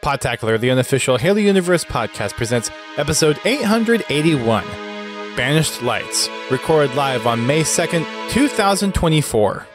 Podtacular, the unofficial Halo Universe podcast, presents episode 881, Banished Lights, recorded live on May 2nd, 2024.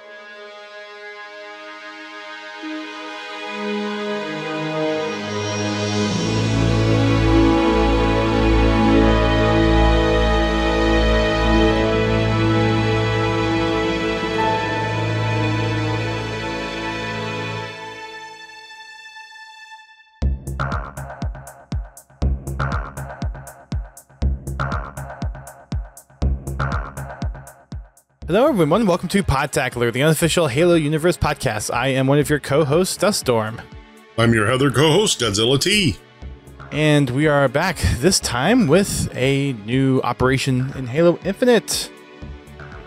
Hello everyone, welcome to Podtacular, the unofficial Halo Universe podcast. I am one of your co-hosts, Duststorm. I'm your other co-host, Godzilla T. And we are back this time with a new operation in Halo Infinite.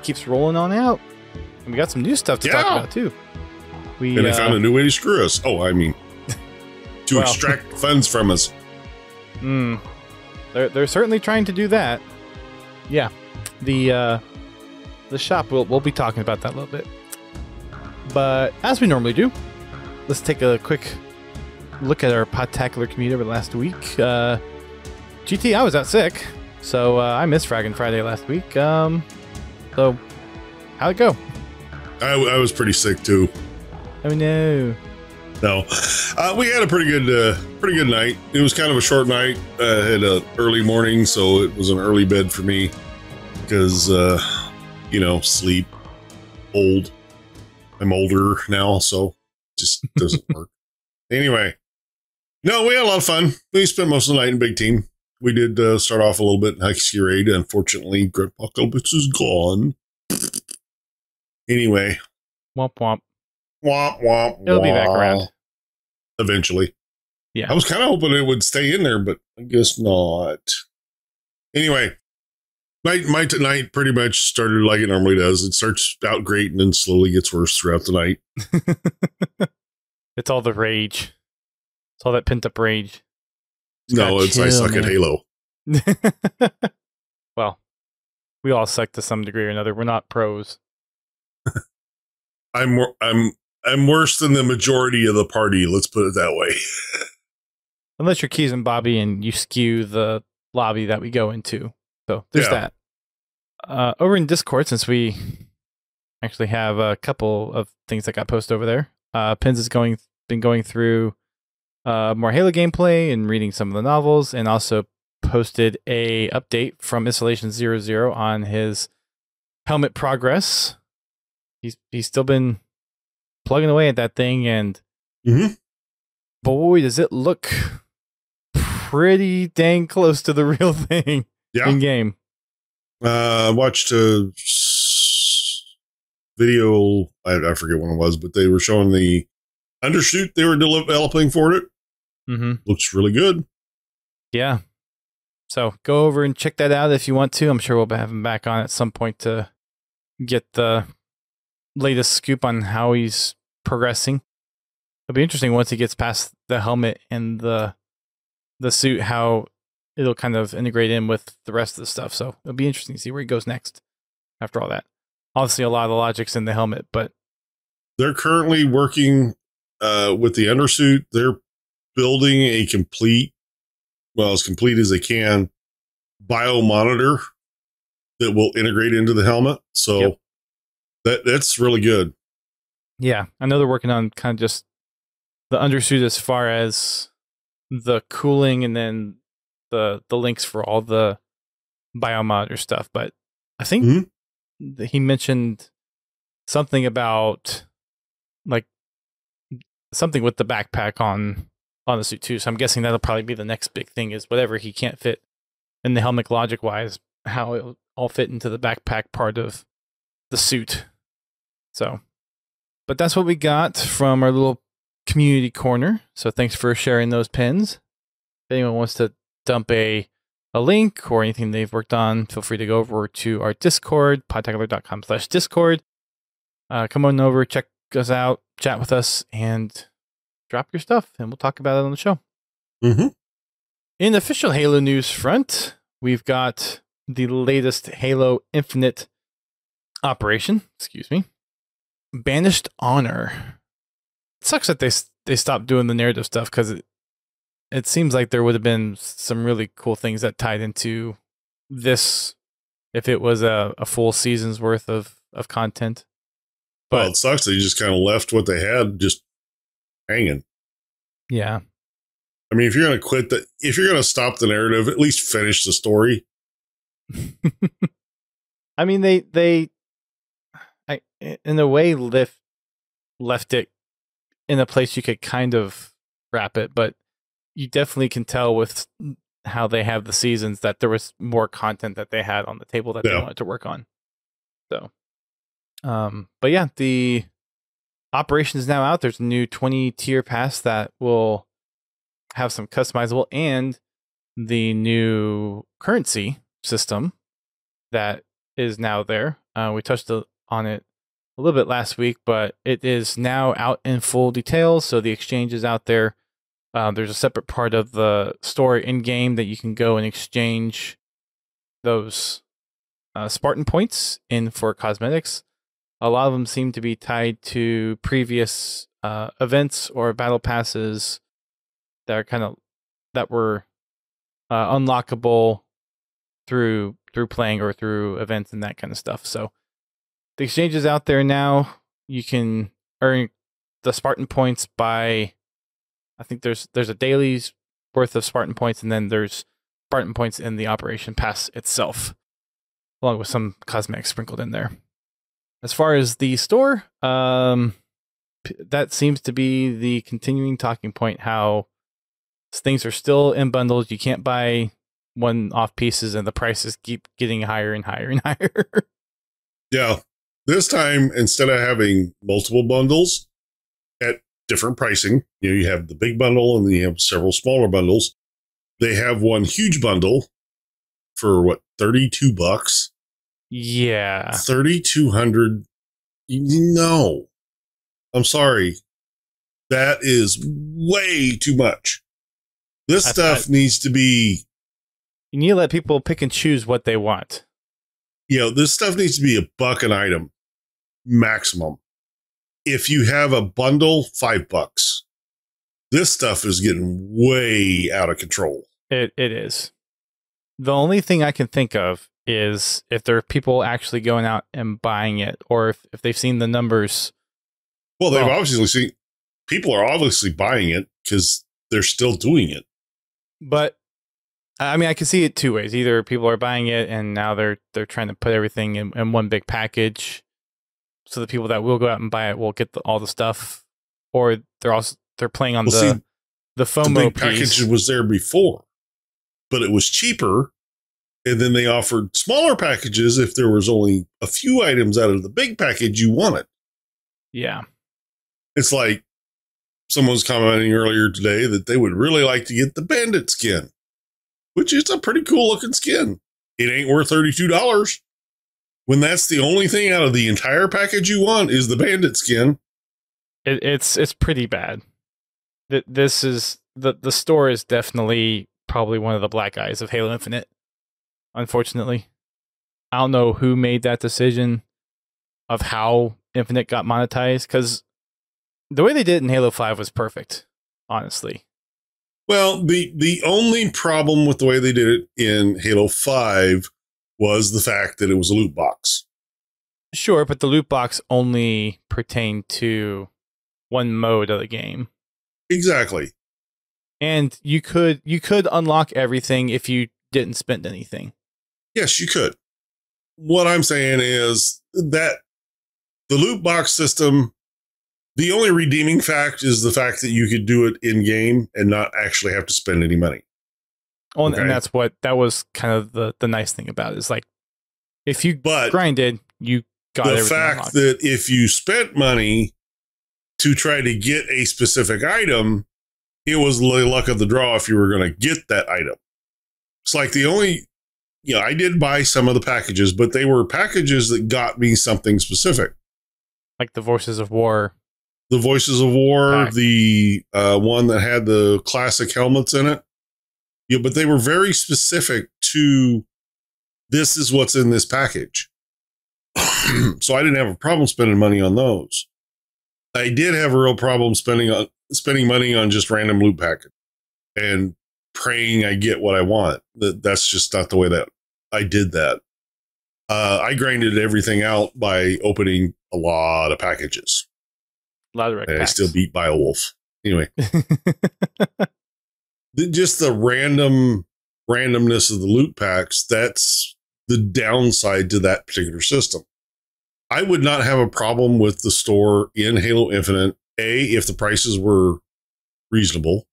Keeps rolling on out. And we got some new stuff to talk about too. And they found a new way to screw us. Oh, I mean, to extract funds from us. They're certainly trying to do that. Yeah. The shop, we'll be talking about that a little bit. But as we normally do, let's take a quick look at our Podtacular community over the last week. GT, I was out sick, so I missed Fragging Friday last week. So, how'd it go? I was pretty sick too. Oh no. No, we had a pretty good night. It was kind of a short night. Had an early morning, so it was an early bed for me because sleep. Old. I'm older now, so just doesn't work. Anyway, no, we had a lot of fun. We spent most of the night in Big Team. We did start off a little bit in Hexy Raid. Unfortunately, Great Apocalypse is gone. Anyway. Womp womp. Womp womp. It'll be back around. Eventually. Yeah. I was kind of hoping it would stay in there, but I guess not. Anyway. My night pretty much started like it normally does. It starts out great and then slowly gets worse throughout the night. It's all the rage. It's all that pent up rage. No, it's I suck at Halo. Well, we all suck to some degree or another. We're not pros. I'm worse than the majority of the party. Let's put it that way. Unless you're Keys and Bobby and you skew the lobby that we go into. So there's that. Over in Discord, since we actually have a couple of things that got posted over there, Pins has been going through more Halo gameplay and reading some of the novels, and also posted a update from Installation 00 on his helmet progress. He's still been plugging away at that thing, and boy, does it look pretty dang close to the real thing in game. I watched a video, I forget when it was, but they were showing the undersuit they were developing for it. Looks really good. Yeah. So go over and check that out if you want to. I'm sure we'll have him back on at some point to get the latest scoop on how he's progressing. It'll be interesting once he gets past the helmet and the suit, how it'll kind of integrate in with the rest of the stuff. So it'll be interesting to see where he goes next after all that. Obviously, a lot of the logic's in the helmet, but they're currently working with the undersuit. They're building a complete, well, as complete as they can, biomonitor that will integrate into the helmet. So that's really good. Yeah, I know they're working on kind of just the undersuit as far as the cooling and then the links for all the biomonitor stuff, but I think he mentioned something about like something with the backpack on the suit too. So I'm guessing that'll probably be the next big thing, is whatever he can't fit in the helmet logic wise, how it'll all fit into the backpack part of the suit. So, but that's what we got from our little community corner. So thanks for sharing those pins. If anyone wants to dump a link or anything they've worked on, feel free to go over to our Discord, podtacular.com/Discord. Come on over, check us out, chat with us, and drop your stuff, and we'll talk about it on the show. In official Halo news front, we've got the latest Halo Infinite operation, Banished Honor. It sucks that they stopped doing the narrative stuff, because it seems like there would have been some really cool things that tied into this if it was a full season's worth of content. But well, it sucks they just kind of left what they had just hanging. Yeah. I mean, if you're going to if you're going to stop the narrative, at least finish the story. I mean, they in a way left it in a place you could kind of wrap it, but you definitely can tell with how they have the seasons that there was more content that they had on the table that they wanted to work on. So, but yeah, the operation is now out. There's a new 20 tier pass that will have some customizable, and the new currency system that is now there. We touched on it a little bit last week, but it is now out in full details. So the exchange is out there. There's a separate part of the store in game that you can go and exchange those Spartan points in for cosmetics. A lot of them seem to be tied to previous events or battle passes that were unlockable through playing or through events and that kind of stuff. So the exchange is out there now. You can earn the Spartan points by, I think there's a daily's worth of Spartan points, and then there's Spartan points in the operation pass itself, along with some cosmetics sprinkled in there. As far as the store, that seems to be the continuing talking point, how things are still in bundles. You can't buy one-off pieces, and the prices keep getting higher and higher and higher. Yeah. This time, instead of having multiple bundles at different pricing, you have the big bundle and then you have several smaller bundles. They have one huge bundle for what, $32? Yeah. 3,200. No. I'm sorry. That is way too much. This stuff needs to be... You need to let people pick and choose what they want. This stuff needs to be $1 an item. Maximum. If you have a bundle, $5. This stuff is getting way out of control. It is. The only thing I can think of is if there are people actually going out and buying it, or if they've seen the numbers. Well, they've obviously seen, people are obviously buying it because they're still doing it. But I mean, I can see it two ways. Either people are buying it and now they're trying to put everything in one big package, so the people that will go out and buy it will get all the stuff, or they're playing on the FOMO the big piece. Package was there before, but it was cheaper, and then they offered smaller packages if there was only a few items out of the big package you wanted. Yeah, it's like someone was commenting earlier today that they would really like to get the bandit skin, which is a pretty cool looking skin. It ain't worth $32 when that's the only thing out of the entire package you want is the bandit skin. It's pretty bad. This is the store is definitely probably one of the black eyes of Halo Infinite. Unfortunately, I don't know who made that decision of how Infinite got monetized, because the way they did it in Halo 5 was perfect, honestly. Well, the only problem with the way they did it in Halo 5 was the fact that it was a loot box. Sure, but the loot box only pertained to one mode of the game. Exactly. And you could unlock everything if you didn't spend anything. Yes, you could. What I'm saying is that the loot box system, the only redeeming fact is the fact that you could do it in game and not actually have to spend any money. Oh, okay? And that was kind of the nice thing about it, is like, if you grinded, you got everything fact unlocked. That if you spent money to try to get a specific item, it was the luck of the draw if you were going to get that item. It's like the only, I did buy some of the packages, but they were packages that got me something specific. Like the Voices of War. The Voices of War, pack. The one that had the classic helmets in it. Yeah, but they were very specific to, this is what's in this package. So I didn't have a problem spending money on those. I did have a real problem spending money on just random loot package. and praying I get what I want. That's just not the way that I did that. I grinded everything out by opening a lot of packages. A lot of rec and packs. I still beat Beowulf. Anyway, just the randomness of the loot packs, that's the downside to that particular system. I would not have a problem with the store in Halo Infinite, if the prices were reasonable,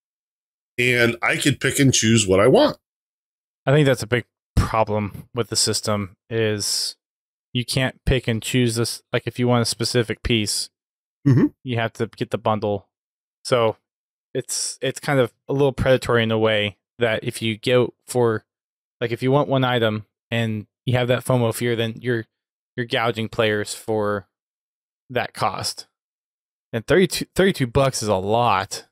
and I could pick and choose what I want. I think that's a big problem with the system is you can't pick and choose this. Like if you want a specific piece, you have to get the bundle. So it's kind of a little predatory in a way that if you go for, like if you want one item and you have that FOMO fear, then you're gouging players for that cost. And $32 is a lot.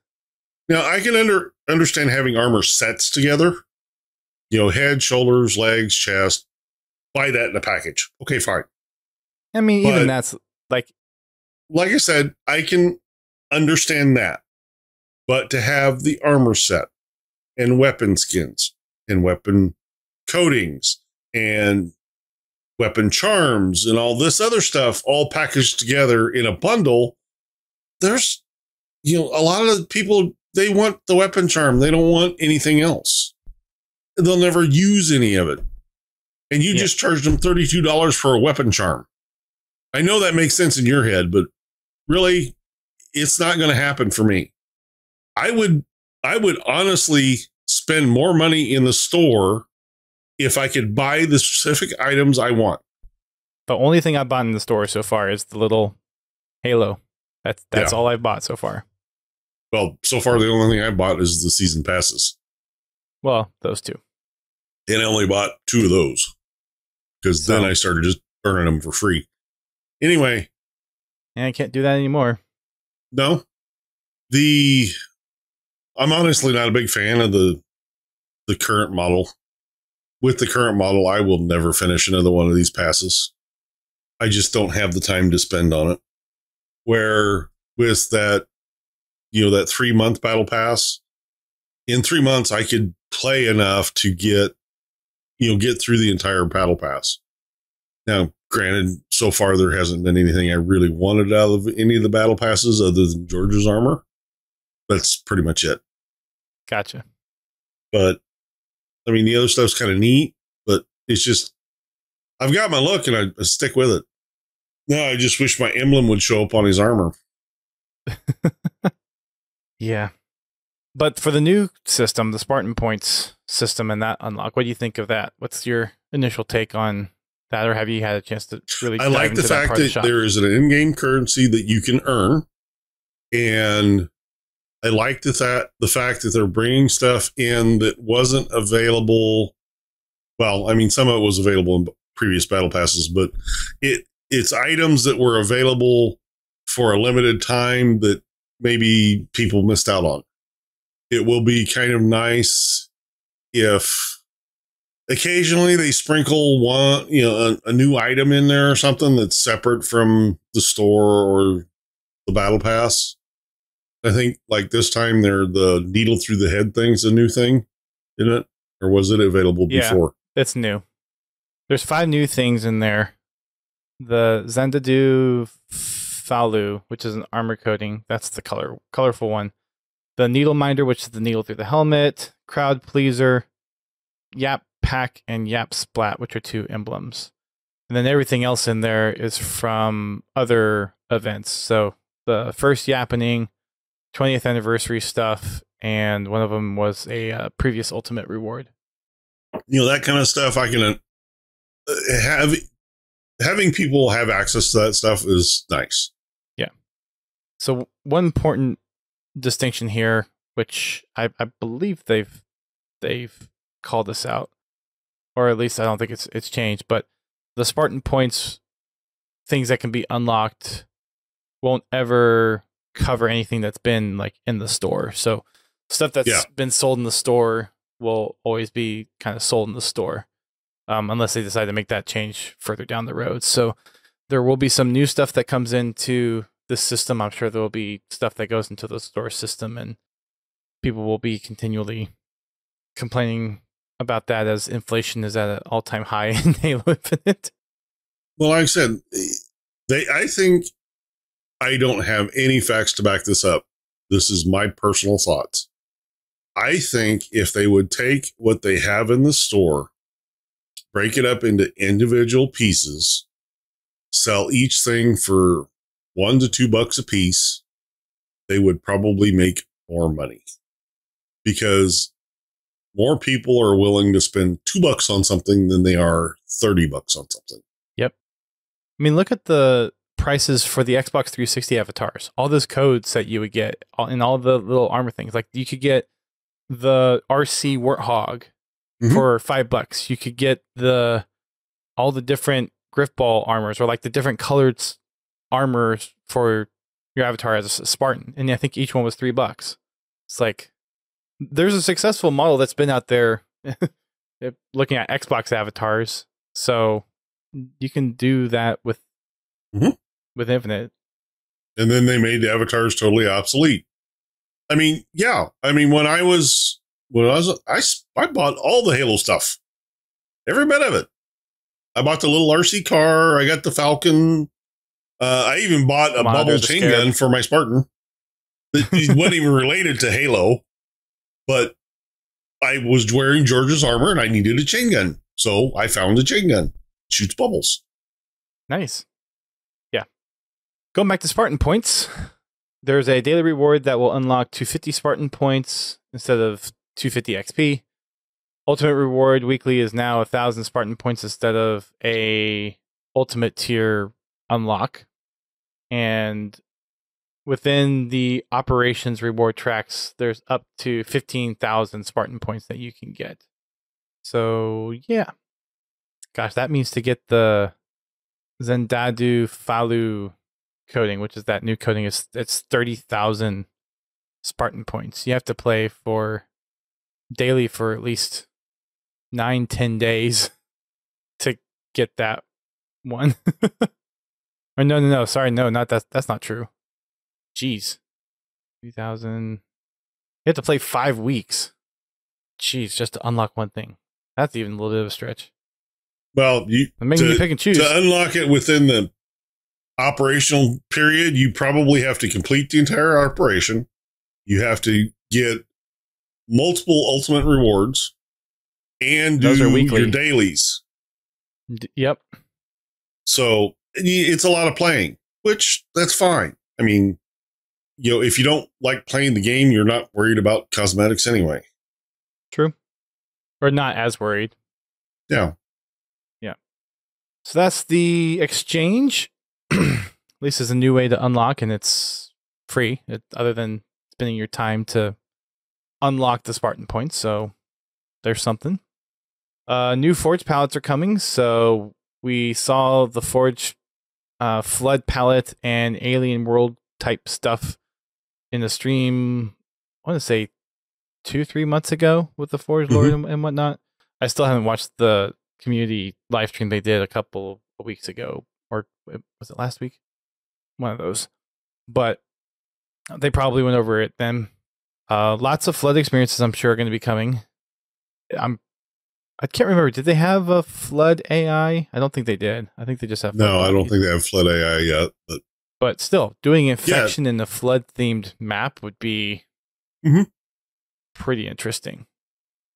Now I can understand having armor sets together. Head, shoulders, legs, chest. Buy that in a package. Okay, fine. I mean, even that's like I said, I can understand that. But to have the armor set and weapon skins and weapon coatings and weapon charms and all this other stuff all packaged together in a bundle, there's, a lot of people, they want the weapon charm. They don't want anything else. They'll never use any of it. And you just charged them $32 for a weapon charm. I know that makes sense in your head, but really, it's not going to happen for me. I would honestly spend more money in the store if I could buy the specific items I want. The only thing I've bought in the store so far is the little Halo. That's all I've bought so far. Well, so far the only thing I bought is the season passes. Well, those two. And I only bought 2 of those because then I started just earning them for free. Anyway. And I can't do that anymore. No. I'm honestly not a big fan of the current model. With the current model, I will never finish another one of these passes. I just don't have the time to spend on it. Where with that, that 3-month battle pass, in 3 months, I could play enough to get through the entire battle pass. Now, granted, so far there hasn't been anything I really wanted out of any of the battle passes other than George's armor. That's pretty much it. Gotcha. But, I mean, the other stuff's kind of neat, but it's just, I've got my look and I stick with it. Now I just wish my emblem would show up on his armor. Yeah. But for the new system, the Spartan Points system and that unlock, what do you think of that? What's your initial take on that, or have you had a chance to really dive I like into the fact that there is an in-game currency that you can earn, and I like the fact that they're bringing stuff in that wasn't available. Well, I mean, some of it was available in previous battle passes, but it's items that were available for a limited time that maybe people missed out on. It will be kind of nice if occasionally they sprinkle one, a new item in there or something that's separate from the store or the battle pass. I think like this time the needle through the head thing's a new thing, isn't it? Or was it available before? It's new. There's 5 new things in there. The Xanadu Falu, which is an armor coating. That's the colorful one. The Needle Minder, which is the needle through the helmet. Crowd Pleaser. Yap Pack and Yap Splat, which are 2 emblems. And then everything else in there is from other events. So the first Yappening, 20th anniversary stuff, and one of them was a previous ultimate reward. That kind of stuff I can have. Having people have access to that stuff is nice. Yeah. So one important distinction here, which I believe they've called this out, or at least I don't think it's changed, but the Spartan Points things that can be unlocked won't ever cover anything that's been like in the store. So stuff that's been sold in the store will always be kind of sold in the store. Unless they decide to make that change further down the road. So there will be some new stuff that comes into this system. I'm sure there will be stuff that goes into the store system, and people will be continually complaining about that as inflation is at an all-time high in Halo Infinite. Well, like I said, I think I don't have any facts to back this up. This is my personal thoughts. I think if they would take what they have in the store, break it up into individual pieces, sell each thing for $1 to $2 a piece, they would probably make more money because more people are willing to spend $2 on something than they are $30 on something. Yep. I mean, look at the prices for the Xbox 360 avatars. All those codes that you would get and all the little armor things. Like you could get the RC Warthog for $5. You could get all the different Griffball armors or like the different colored armors for your avatar as a Spartan. And I think each one was $3. It's like there's a successful model that's been out there looking at Xbox avatars. So you can do that with Infinite. And then they made the avatars totally obsolete. I mean, yeah. I mean, I bought all the Halo stuff. Every bit of it. I bought the little RC car. I got the Falcon. I even bought a bubble chain gun for my Spartan. It wasn't even related to Halo, but I was wearing George's armor and I needed a chain gun. So I found a chain gun. Shoots bubbles. Nice. Yeah. Going back to Spartan Points, there's a daily reward that will unlock 250 Spartan Points instead of 250 XP. Ultimate reward weekly is now 1,000 Spartan Points instead of a ultimate tier unlock. And within the operations reward tracks, there's up to 15,000 Spartan Points that you can get. So, yeah. Gosh, that means to get the Zendadu Falu coding, which is that new coding, it's 30,000 Spartan Points. You have to play for daily for at least 9-10 days to get that one. Or no, sorry, no, not that's not true. Jeez. 3,000. You have to play 5 weeks. Jeez, just to unlock one thing. That's even a little bit of a stretch. Well, you pick and choose. To unlock it within the operational period, you probably have to complete the entire operation. You have to get multiple ultimate rewards and do your dailies. Yep. So it's a lot of playing, which that's fine. I mean, if you don't like playing the game, you're not worried about cosmetics anyway. True. Or not as worried. Yeah. Yeah. So that's the exchange. At least it's a new way to unlock, and it's free, other than spending your time to unlock the Spartan Points. So there's something. New Forge palettes are coming. So we saw the Forge Flood palette and Alien World type stuff in the stream, I want to say 2-3 months ago with the Forge Lord and whatnot. I still haven't watched the community live stream they did a couple of weeks ago, or was it last week? One of those. But they probably went over it then. Lots of flood experiences I'm sure are going to be coming. I can't remember. Did they have a flood AI? I don't think they did. I think they just have. No, I don't think they have flood AI yet. But still, doing infection in the flood themed map would be pretty interesting.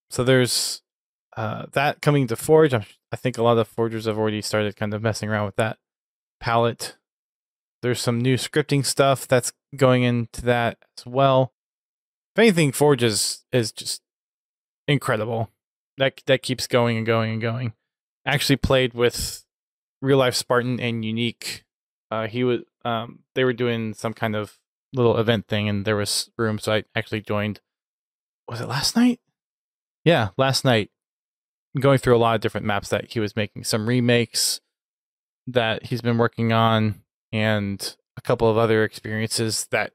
So there's that coming to Forge. I think a lot of forgers have already started kind of messing around with that palette. There's some new scripting stuff that's going into that as well. If anything, Forge is just incredible. That keeps going and going and going. Actually played with Real Life Spartan and Unique. They were doing some kind of little event thing, and there was room, so I actually joined. Was it last night? Yeah, last night. Going through a lot of different maps that he was making, some remakes that he's been working on, and a couple of other experiences that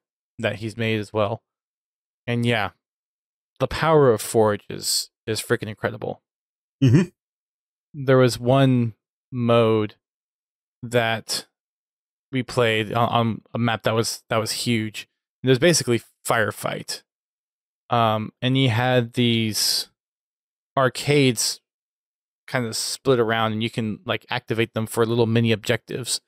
he's made as well. And yeah, the power of Forge is freaking incredible. There was one mode that we played on a map that was huge. It was basically firefight. And you had these arcades kind of split around, and you can like activate them for little mini objectives.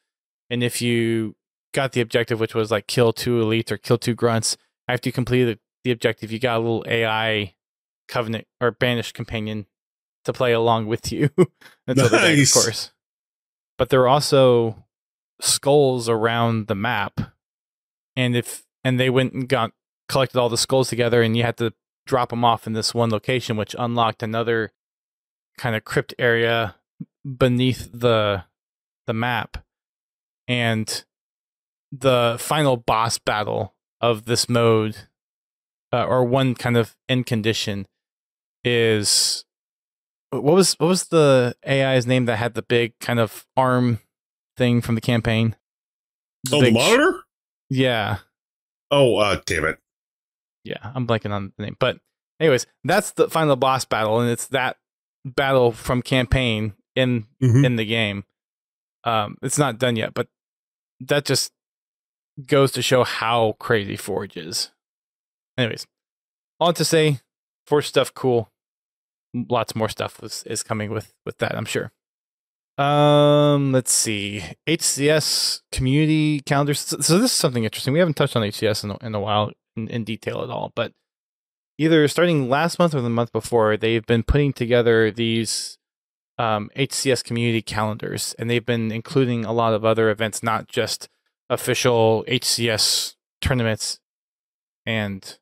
And if you got the objective, which was like kill 2 elites or kill 2 grunts, after you completed the objective, you got a little AI covenant or banished companion to play along with you until the day, of course. But there are also skulls around the map, and they went and collected all the skulls together, and you had to drop them off in this one location, which unlocked another kind of crypt area beneath the map. And the final boss battle of this mode, or one kind of end condition, is what was the AI's name that had the big kind of arm thing from the campaign? The monitor? Yeah. Oh, damn it. Yeah, I'm blanking on the name. But anyways, that's the final boss battle, and it's that battle from campaign in the game. It's not done yet, but that just goes to show how crazy Forge is. Anyways, all to say, Forge stuff cool. Lots more stuff is coming with that, I'm sure. Let's see. HCS community calendars. So this is something interesting. We haven't touched on HCS in a while in detail at all, but either starting last month or the month before, they've been putting together these HCS community calendars, and they've been including a lot of other events, not just official HCS tournaments and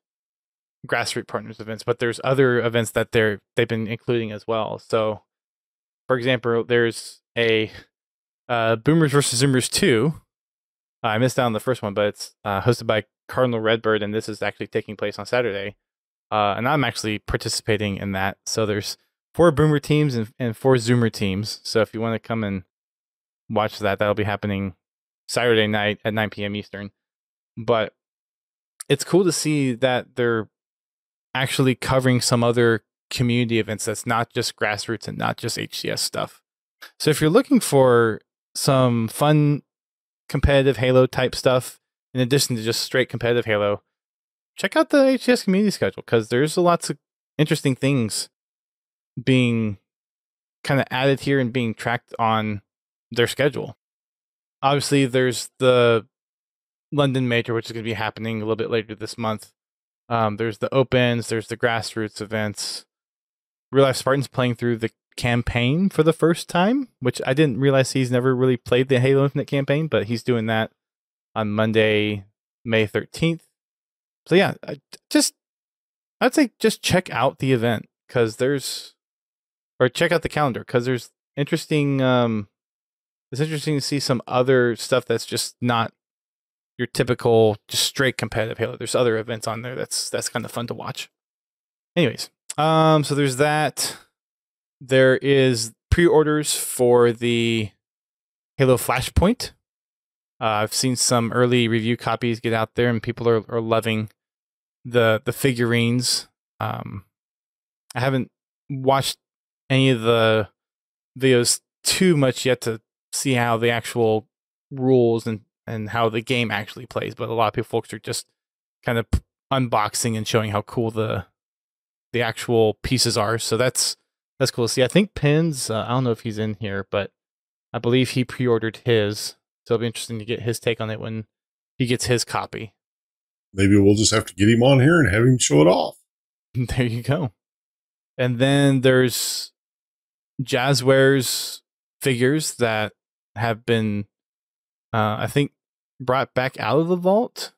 grassroots partners events, but there's other events that they've been including as well. So, for example, there's a Boomers versus Zoomers 2. I missed out on the first one, but it's hosted by Cardinal Redbird, and this is actually taking place on Saturday. And I'm actually participating in that. So there's 4 Boomer teams and 4 Zoomer teams. So if you want to come and watch that, that'll be happening Saturday night at 9 p.m. Eastern. But it's cool to see that they're actually covering some other community events that's not just grassroots and not just HCS stuff. So if you're looking for some fun competitive Halo type stuff, in addition to just straight competitive Halo, check out the HCS community schedule, because there's lots of interesting things being kind of added here and being tracked on their schedule. Obviously, there's the London Major, which is going to be happening a little bit later this month. There's the Opens, there's the grassroots events. Real Life Spartan's playing through the campaign for the first time, which I didn't realize he's never really played the Halo Infinite campaign, but he's doing that on Monday, May 13th. So yeah, I'd say just check out the event, because check out the calendar, because there's interesting. It's interesting to see some other stuff that's just not your typical just straight competitive Halo. There's other events on there that's kind of fun to watch. Anyways, so there's that. There is pre-orders for the Halo Flashpoint. I've seen some early review copies get out there, and people are loving the figurines. I haven't watched any of the videos too much yet to see how the actual rules and how the game actually plays, but a lot of folks are just kind of unboxing and showing how cool the actual pieces are. So that's cool to see. I think Pins, I don't know if he's in here, but I believe he pre-ordered his. So it'll be interesting to get his take on it when he gets his copy. Maybe we'll just have to get him on here and have him show it off. There you go. And then there's Jazzware's figures that have been, I think, brought back out of the vault,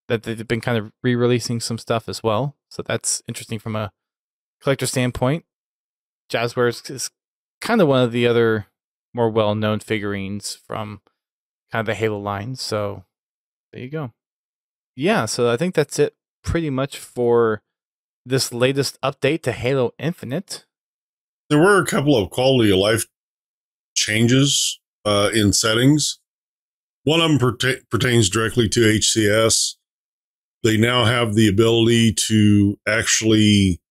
that they've been kind of re-releasing some stuff as well. So that's interesting from a collector standpoint. Jazzware is kind of one of the other more well-known figurines from kind of the Halo line. So there you go. Yeah, so I think that's it pretty much for this latest update to Halo Infinite. There were a couple of quality of life changes in settings. One of them pertains directly to HCS. They now have the ability to actually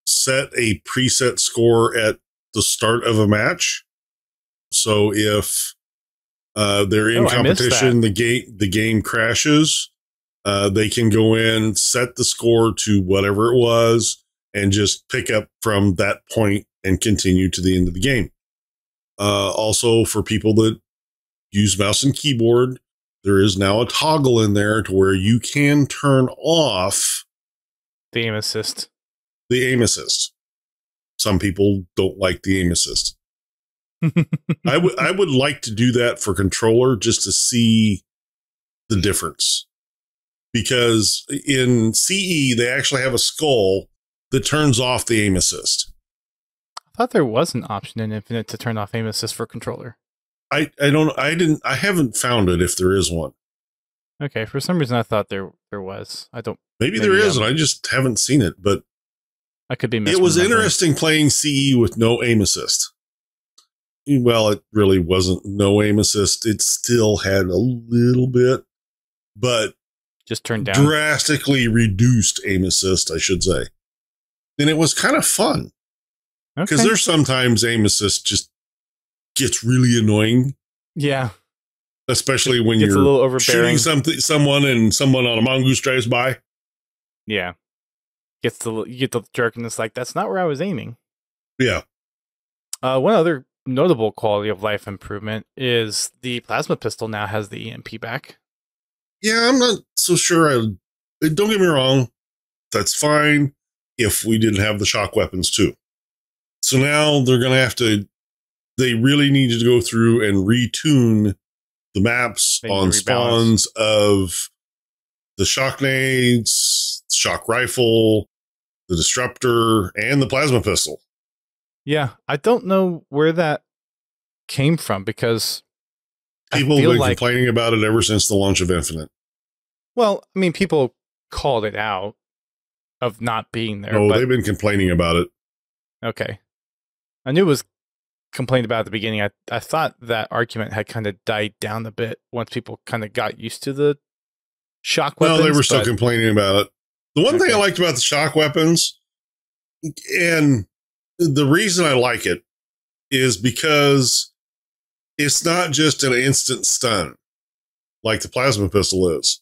set a preset score at the start of a match. So if they're in competition, the game crashes, They can go in, set the score to whatever it was, and just pick up from that point and continue to the end of the game. Also, for people that use mouse and keyboard, there is now a toggle in there to where you can turn off the aim assist. The aim assist. Some people don't like the aim assist. I would like to do that for controller just to see the difference. Because in CE, they actually have a skull that turns off the aim assist. I thought there was an option in Infinite to turn off aim assist for controller. I haven't found it if there is one. Okay, for some reason I thought there was. Maybe there is, and I just haven't seen it, but I could be misremembering. It was interesting playing CE with no aim assist. Well, it really wasn't no aim assist. It still had a little bit, but just turned down. Drastically reduced aim assist, I should say. And it was kind of fun. Because there's sometimes aim assist just gets really annoying. Yeah. Especially when you're shooting someone and someone on a mongoose drives by. Yeah. You get the jerk and it's like, that's not where I was aiming. Yeah. One other notable quality of life improvement is the plasma pistol now has the EMP back. Yeah, I'm not so sure. Don't get me wrong. That's fine if we didn't have the shock weapons too. So now they're going to have to, they really need to go through and retune the maps on spawns of the shock nades, shock rifle, the disruptor, and the plasma pistol. Yeah, I don't know where that came from because people have been complaining about it ever since the launch of Infinite. Well, I mean, people called it out of not being there. Oh, they've been complaining about it. Okay. I knew it was complained about at the beginning. I thought that argument had kind of died down a bit once people kind of got used to the shock weapons. No, they were still complaining about it. The one thing I liked about the shock weapons, and the reason I like it, is because it's not just an instant stun like the plasma pistol is.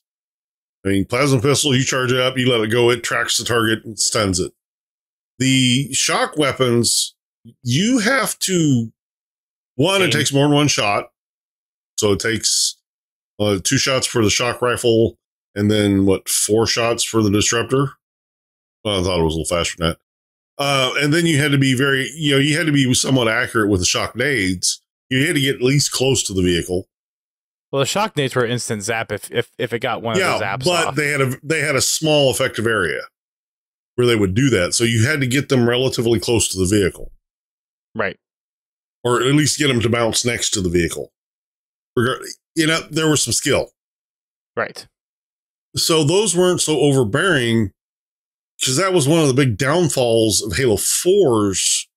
I mean, plasma pistol, you charge it up, you let it go, it tracks the target and stuns it. The shock weapons, you have to, it takes more than one shot. So it takes 2 shots for the shock rifle and then 4 shots for the disruptor. Well, I thought it was a little faster than that. And then you had to be you had to be somewhat accurate with the shock nades. You had to get at least close to the vehicle. Well, the shock nades were instant zap if it got one of those zaps off. They had a small effective area where they would do that. So you had to get them relatively close to the vehicle. Right. Or at least get them to bounce next to the vehicle. There was some skill. Right. So those weren't so overbearing because that was one of the big downfalls of Halo 4's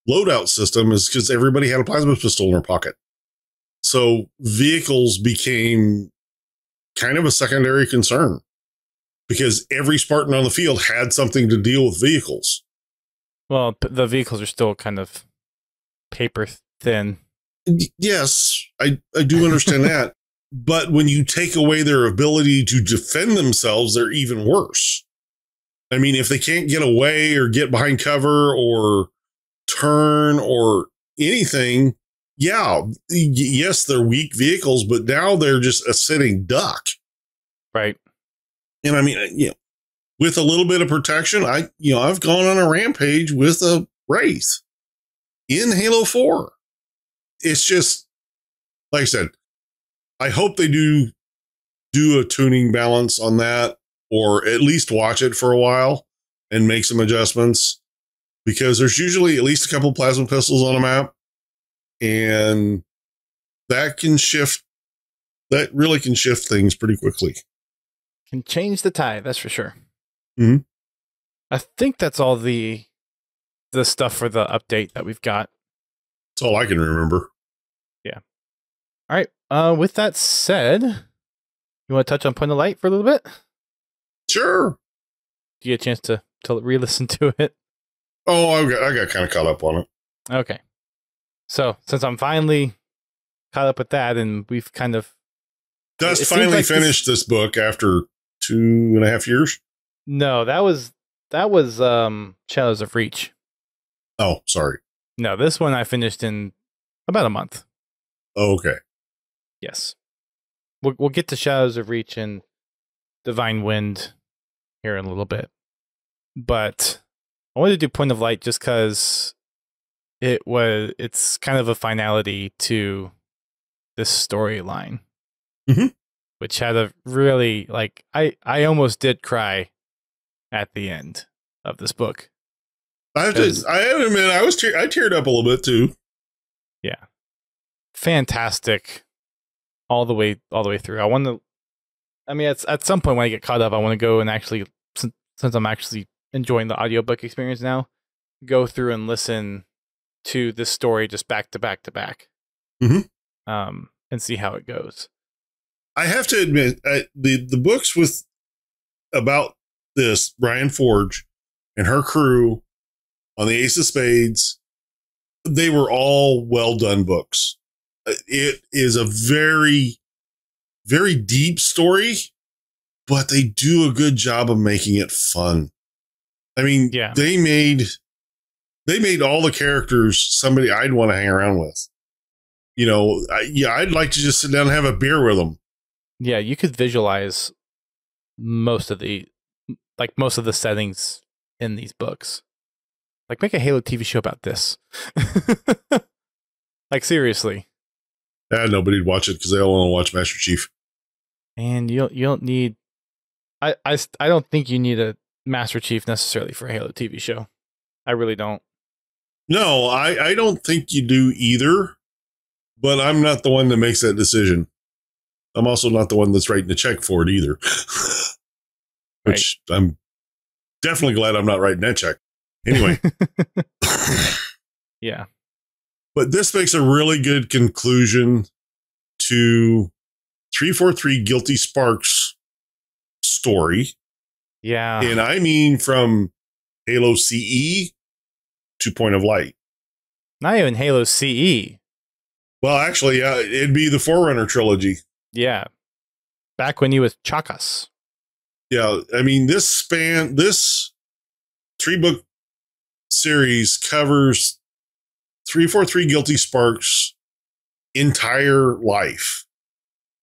loadout system is because everybody had a plasma pistol in their pocket. So vehicles became kind of a secondary concern because every Spartan on the field had something to deal with vehicles. Well, the vehicles are still kind of paper thin. Yes, I do understand that. But when you take away their ability to defend themselves, they're even worse. I mean, if they can't get away or get behind cover or turn or anything, yes, they're weak vehicles, but now they're just a sitting duck. Right. And I mean, with a little bit of protection, I've gone on a rampage with a Wraith in Halo 4. It's just, like I said, I hope they do a tuning balance on that, or at least watch it for a while and make some adjustments, because there's usually at least a couple plasma pistols on a map, and that really can shift things pretty quickly. Can change the tide, that's for sure. Mm-hmm. I think that's all the stuff for the update that we've got. That's all I can remember. Yeah. All right. With that said, you want to touch on Point of Light for a little bit? Sure. Do you get a chance to re-listen to it? Oh, I got kind of caught up on it. Okay. So, since I'm finally caught up with that, and we've kind of finally finished this book after 2.5 years. No, that was Shadows of Reach. Oh, sorry. No, this one I finished in about a month. Oh, okay. Yes. We'll get to Shadows of Reach and Divine Wind here in a little bit. But I wanted to do Point of Light just because it's kind of a finality to this storyline. Mm-hmm. Which had a really, like, I almost did cry at the end of this book. I have to admit, I teared up a little bit too. Yeah. Fantastic. All the way through. At some point when I get caught up, I want to go and actually, since I'm actually enjoying the audiobook experience now, go through and listen to this story just back to back to back. Mm-hmm. And see how it goes. I have to admit, the books about this Brian Forge and her crew on the Ace of Spades, they were all well done books. It is a very, very deep story, but they do a good job of making it fun. I mean, yeah. they made all the characters somebody I'd want to hang around with. You know, I'd like to just sit down and have a beer with them. Yeah, you could visualize most of the settings in these books. Like, make a Halo TV show about this. Like, seriously. Nobody'd watch it because they all want to watch Master Chief. And you don't need. I don't think you need a Master Chief necessarily for a Halo TV show. I really don't. No, I don't think you do either. But I'm not the one that makes that decision. I'm also not the one that's writing the check for it either. Which right. I'm definitely glad I'm not writing that check. Anyway. Yeah. But this makes a really good conclusion to 343 Guilty Sparks story. Yeah. And I mean from Halo CE to Point of Light. Not even Halo CE. Well, actually, it'd be the Forerunner trilogy. Yeah. Back when he was Chakas. Yeah. I mean, this 3-book series covers 343 Guilty Sparks' entire life.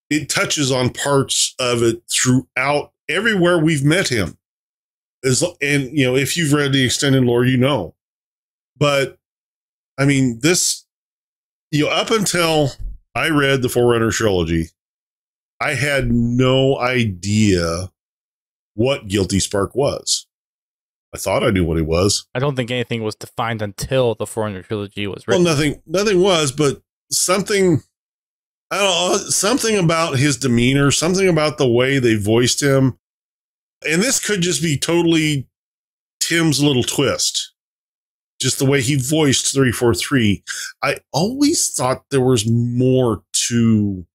It touches on parts of it throughout everywhere we've met him. And, you know, if you've read the extended lore, you know. But, I mean, this, you know, up until I read the Forerunner trilogy, I had no idea what Guilty Spark was. I thought I knew what he was. I don't think anything was defined until the Forerunner trilogy was written. Well, nothing was, but something, I don't know, something about his demeanor, something about the way they voiced him. And this could just be totally Tim's little twist. Just the way he voiced 343. I always thought there was more to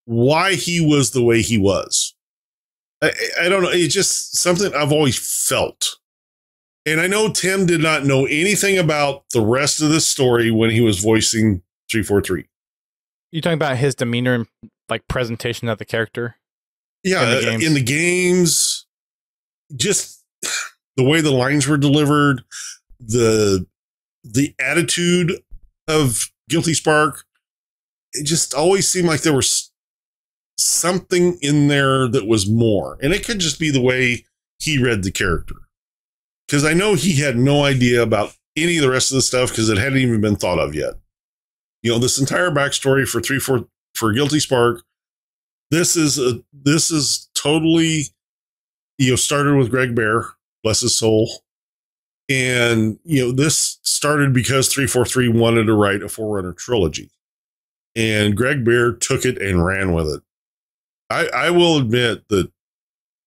why he was the way he was. I don't know. It's just something I've always felt. And I know Tim did not know anything about the rest of this story when he was voicing 343. You talking about his demeanor and like presentation of the character? Yeah, in the games, just the way the lines were delivered, the attitude of Guilty Spark, it just always seemed like there was something in there that was more. And it could just be the way he read the character. Because I know he had no idea about any of the rest of the stuff because it hadn't even been thought of yet. You know, this entire backstory for Guilty Spark, this is totally, you know, started with Greg Bear, bless his soul. And, you know, this started because 343 wanted to write a Forerunner trilogy. And Greg Bear took it and ran with it. I will admit that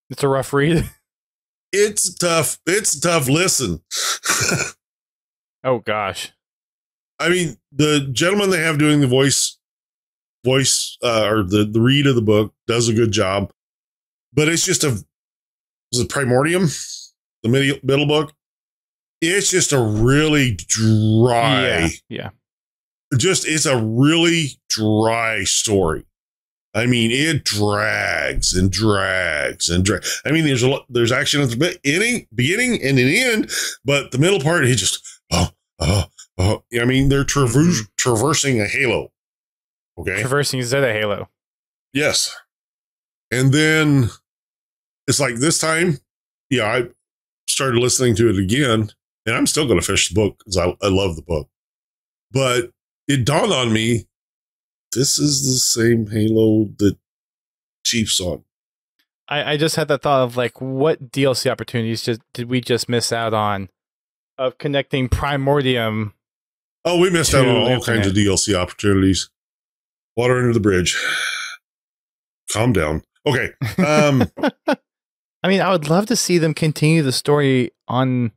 it's a rough read. It's tough. It's a tough listen. Oh, gosh. I mean, the gentleman they have doing the voice or the read of the book does a good job. But it's just was it Primordium? The middle book? It's just a really dry. Yeah. It's a really dry story. I mean, it drags and drags and drags. I mean, there's action at the beginning and the end, but the middle part, he just, oh. I mean, they're traversing a halo. Okay. Traversing Zeta Halo. Yes. And then it's like this time, yeah, I started listening to it again, and I'm still going to finish the book because I love the book. But it dawned on me, this is the same Halo that Chief's on. I just had that thought of like, what DLC opportunities did we just miss out on of connecting Primordium? Oh, we missed out on all kinds of DLC opportunities. Water under the bridge. Calm down. Okay. I mean, I would love to see them continue the story on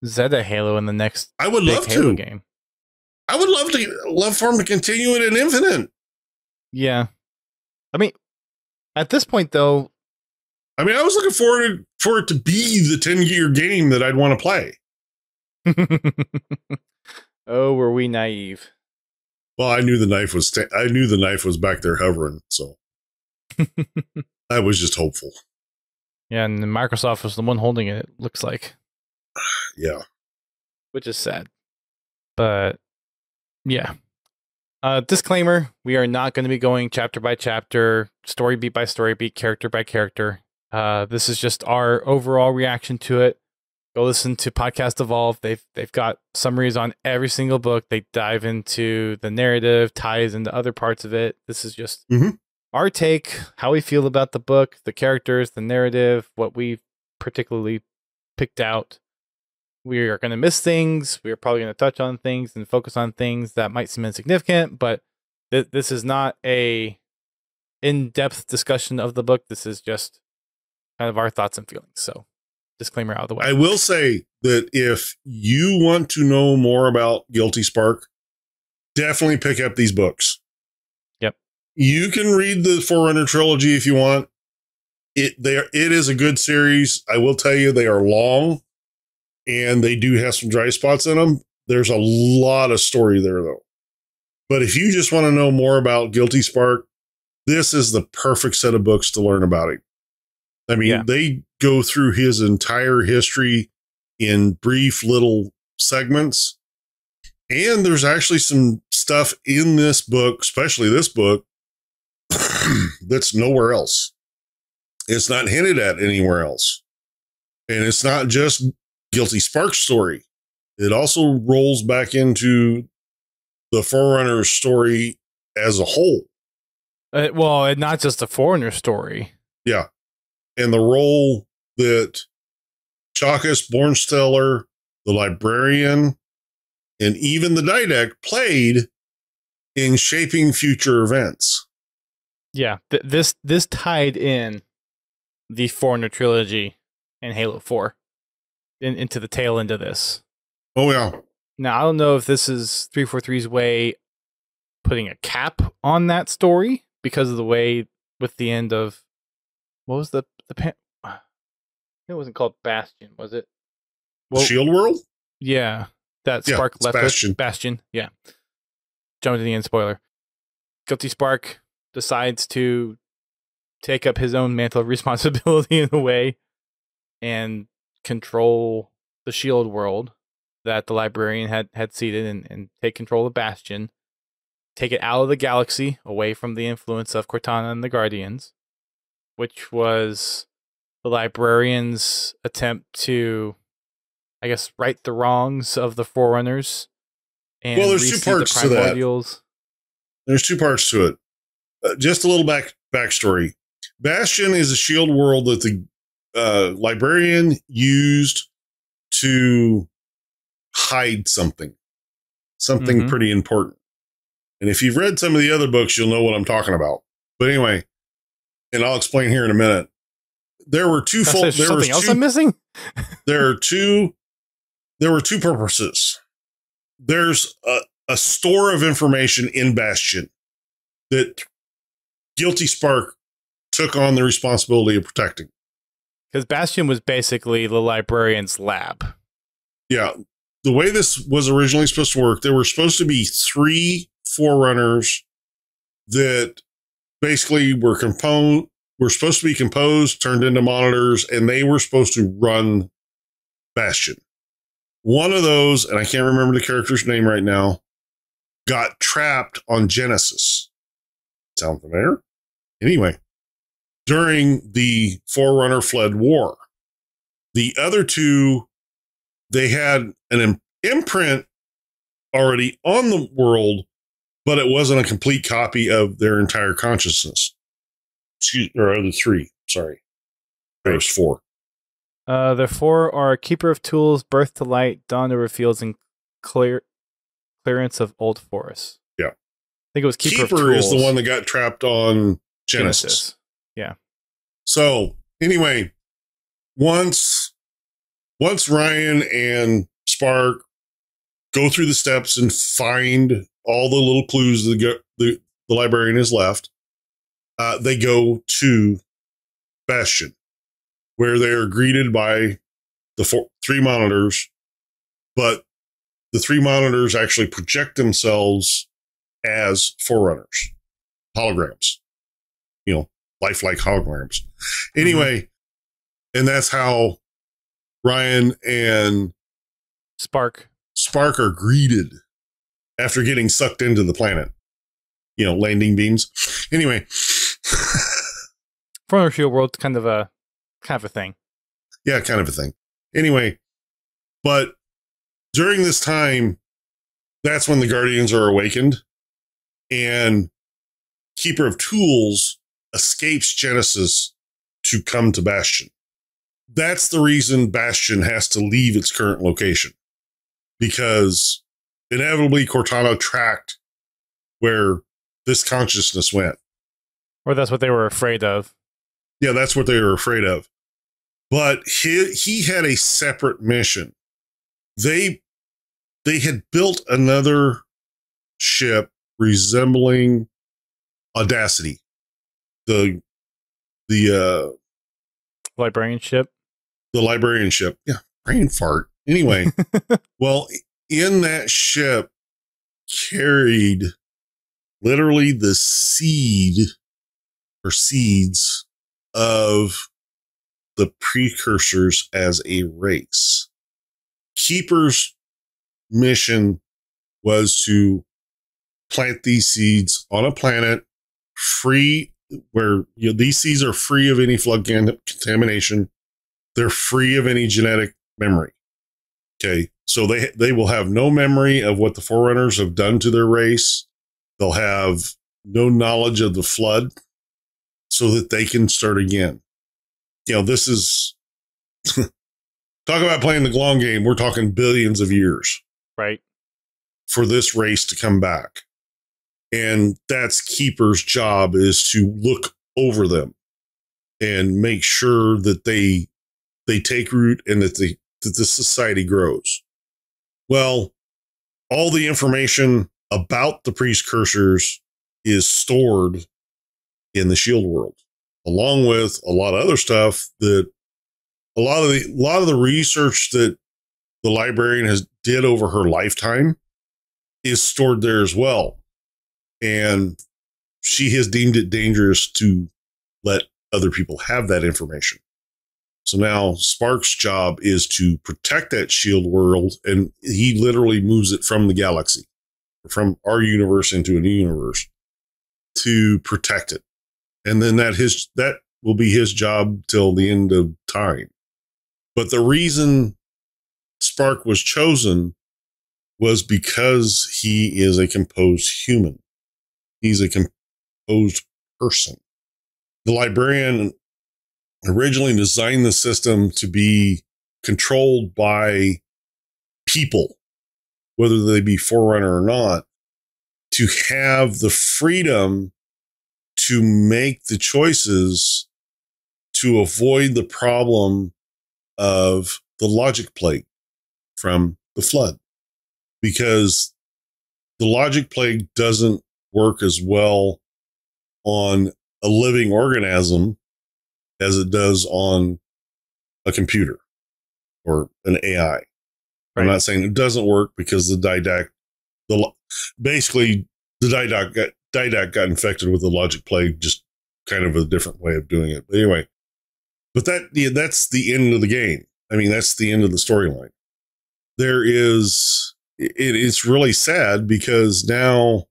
Zeta Halo in the next I would love Halo to. game. I would love for them to continue it in Infinite. Yeah. I mean, at this point, though, I mean, I was looking forward for it to be the 10-year game that I'd want to play. Oh, were we naive? Well, I knew the knife was back there hovering, so I was just hopeful. Yeah, and Microsoft was the one holding it, it looks like. Yeah. Which is sad. But, yeah. Disclaimer, we are not going to be going chapter by chapter, story beat by story beat, character by character. This is just our overall reaction to it. Go listen to Podcast Evolve. They've got summaries on every single book. They dive into the narrative, ties into other parts of it. This is just our take, how we feel about the book, the characters, the narrative, what we particularly picked out. We are going to miss things. We are probably going to touch on things and focus on things that might seem insignificant, but this is not a in-depth discussion of the book. This is just kind of our thoughts and feelings. So, disclaimer out of the way. I will say that if you want to know more about Guilty Spark, definitely pick up these books. Yep. You can read the Forerunner trilogy if you want. It is a good series. I will tell you, they are long. And they do have some dry spots in them. There's a lot of story there, though. But if you just want to know more about Guilty Spark, this is the perfect set of books to learn about it. I mean, they go through his entire history in brief little segments. And there's actually some stuff in this book, especially this book, that's nowhere else. It's not hinted at anywhere else. And it's not just Guilty Spark story. It also rolls back into the Forerunner story as a whole. Well, and not just the Forerunner story. Yeah. And the role that Chakas, Bornsteller, the Librarian, and even the Didact played in shaping future events. Yeah, this tied in the Forerunner trilogy and Halo 4. Into the tail end of this. Oh, yeah. Now, I don't know if this is 343's way putting a cap on that story because of the way with the end of, what was the it wasn't called Bastion, was it? Well, Shield World? Yeah. That Spark left Bastion. Bastion, yeah. Jump to the end, spoiler. Guilty Spark decides to take up his own mantle of responsibility in a way and control the Shield World that the Librarian had seeded and take control of Bastion, take it out of the galaxy, away from the influence of Cortana and the Guardians, which was the Librarian's attempt to, I guess, right the wrongs of the Forerunners. And well, there's two parts to that. There's two parts to it. Just a little backstory. Bastion is a Shield World that the Librarian used to hide something pretty important. And if you've read some of the other books, you'll know what I'm talking about. But anyway, and I'll explain here in a minute. There were two. Something else I'm missing. There were two purposes. There's a store of information in Bastion that Guilty Spark took on the responsibility of protecting. Because Bastion was basically the Librarian's lab. Yeah. The way this was originally supposed to work, there were supposed to be 3 Forerunners that basically were supposed to be composed, turned into monitors, and they were supposed to run Bastion. One of those, and I can't remember the character's name right now, got trapped on Genesis. Sound familiar? Anyway, during the Forerunner Flood War, the other two, they had an imprint already on the world, but it wasn't a complete copy of their entire consciousness. Or the three, sorry. There was four. The four are Keeper of Tools, Birth to Light, Dawn to Reveals, and Clearance of Old Forests. Yeah. I think it was Keeper of Keeper Tools. is the one that got trapped on Genesis. Yeah. So, anyway, once Ryan and Spark go through the steps and find all the little clues that the librarian has left, they go to Bastion, where they are greeted by the three monitors, but the three monitors actually project themselves as Forerunners, holograms, lifelike holograms. Anyway, and that's how Ryan and Spark are greeted after getting sucked into the planet. Landing beams. Anyway. Forerunner Shield World's kind of a thing. Yeah, kind of a thing. Anyway, but during this time, that's when the Guardians are awakened, and Keeper of Tools escapes Genesis to come to Bastion. That's the reason Bastion has to leave its current location, because inevitably Cortana tracked where this consciousness went. Or that's what they were afraid of. Yeah, that's what they were afraid of. But he had a separate mission. They had built another ship resembling Audacity, the librarian ship. The librarian ship. Yeah, brain fart. Anyway, well, in that ship carried literally the seed or seeds of the precursors as a race. Keeper's mission was to plant these seeds on a planet free, where these seeds are free of any flood contamination. They're free of any genetic memory. Okay, so they will have no memory of what the Forerunners have done to their race. They'll have no knowledge of the flood, so that they can start again. This is talk about playing the long game. We're talking billions of years, right, for this race to come back. And that's Keeper's job, is to look over them and make sure that they take root and that the society grows. Well, all the information about the precursors is stored in the Shield world, along with a lot of other stuff that a lot of the research that the librarian has did over her lifetime is stored there as well. And she has deemed it dangerous to let other people have that information. So now Spark's job is to protect that Shield world, and he literally moves it from the galaxy, from our universe into a new universe, to protect it. And then that will be his job till the end of time. But the reason Spark was chosen was because he is a composed human. He's a composed person. The librarian originally designed the system to be controlled by people, whether they be Forerunner or not, to have the freedom to make the choices to avoid the problem of the logic plague from the flood. Because the logic plague doesn't work as well on a living organism as it does on a computer or an AI. Right. I'm not saying it doesn't work, because the Didact Didac got infected with the logic plague, just kind of a different way of doing it. But anyway, but that's the end of the game. I mean, that's the end of the storyline. It's really sad because now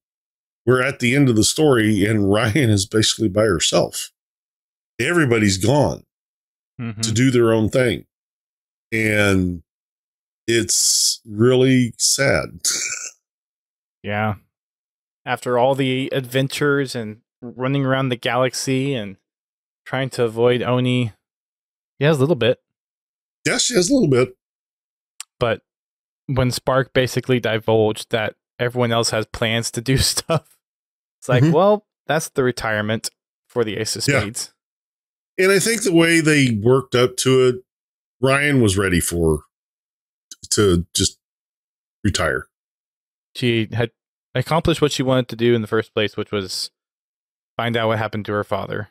we're at the end of the story and Ryan is basically by herself. Everybody's gone to do their own thing. And it's really sad. Yeah. After all the adventures and running around the galaxy and trying to avoid Oni. He has a little bit. Yes, she has a little bit. But when Spark basically divulged that everyone else has plans to do stuff, it's like, well, that's the retirement for the Ace of Spades. Yeah. And I think the way they worked up to it, Ryan was ready to just retire. She had accomplished what she wanted to do in the first place, which was find out what happened to her father.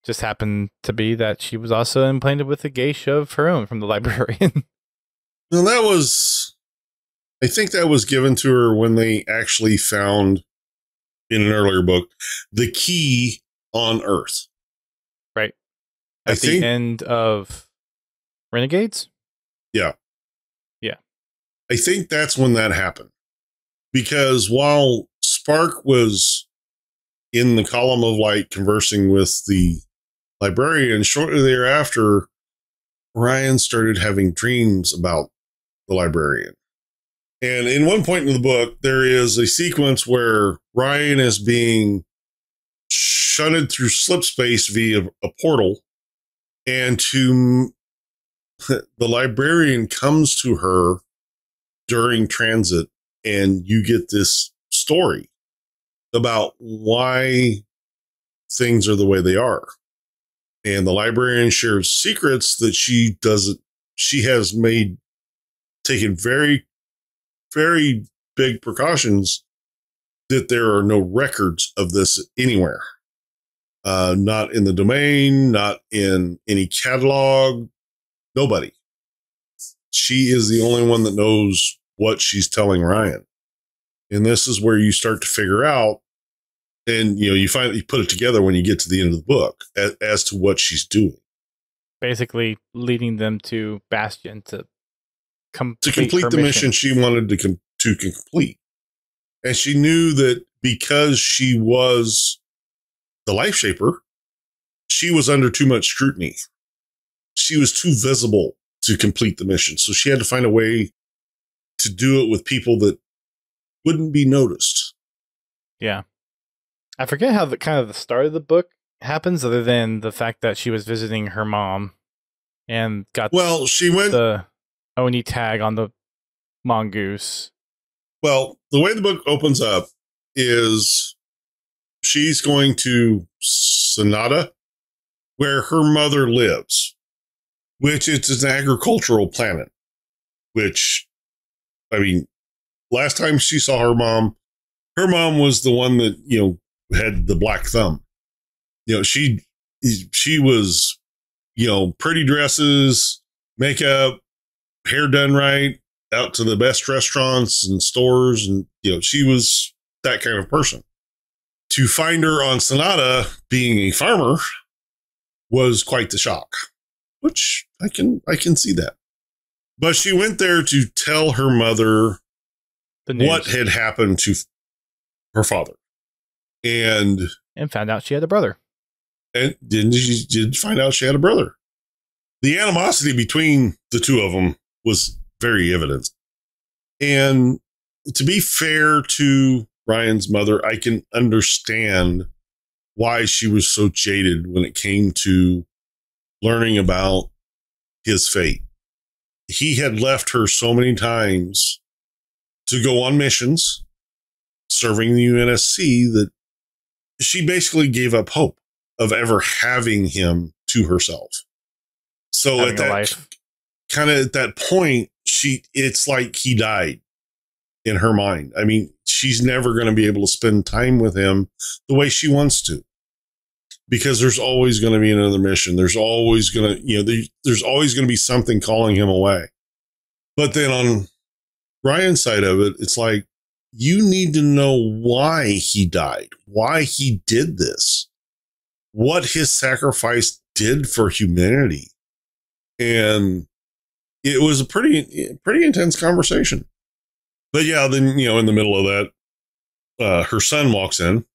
Just happened to be that she was also implanted with a geisha of her own from the librarian. Well, I think that was given to her when they actually found, in an earlier book, the key on Earth. Right. At the end of Renegades? Yeah. Yeah. I think that's when that happened. Because while Spark was in the column of light conversing with the librarian, shortly thereafter, Ryan started having dreams about the librarian. And in one point in the book, there is a sequence where Ryan is being shunted through slip space via a portal, and the librarian comes to her during transit, and you get this story about why things are the way they are. And the librarian shares secrets that she has taken very, very big precautions that there are no records of this anywhere. Not in the domain, not in any catalog, nobody. She is the only one that knows what she's telling Ryan. And this is where you start to figure out, and you put it together when you get to the end of the book as to what she's doing. Basically leading them to Bastion to complete the mission she wanted to complete. And she knew that because she was the life shaper, she was under too much scrutiny. She was too visible to complete the mission. So she had to find a way to do it with people that wouldn't be noticed. Yeah. I forget how the start of the book happens, other than the fact that she was visiting her mom and got the Oni tag on the mongoose. Well, the way the book opens up is she's going to Sonata, where her mother lives, which is an agricultural planet, which, I mean, last time she saw her mom was the one that, had the black thumb. She was, pretty dresses, makeup, hair done right, out to the best restaurants and stores. And, she was that kind of person. To find her on Sonata being a farmer was quite the shock, which I can see that. But she went there to tell her mother what had happened to her father. And found out she had a brother. And she did find out she had a brother. The animosity between the two of them was very evident. And to be fair to Ryan's mother, I can understand why she was so jaded when it came to learning about his fate. He had left her so many times to go on missions, serving the UNSC, that she basically gave up hope of ever having him to herself. So having at that point, it's like he died in her mind. I mean, she's never going to be able to spend time with him the way she wants to, because there's always going to be another mission. There's always going to, there's always going to be something calling him away. But then on Ryan's side of it, it's like you need to know why he died, why he did this, what his sacrifice did for humanity. And it was a pretty intense conversation. But yeah, then, you know, in the middle of that, her son walks in,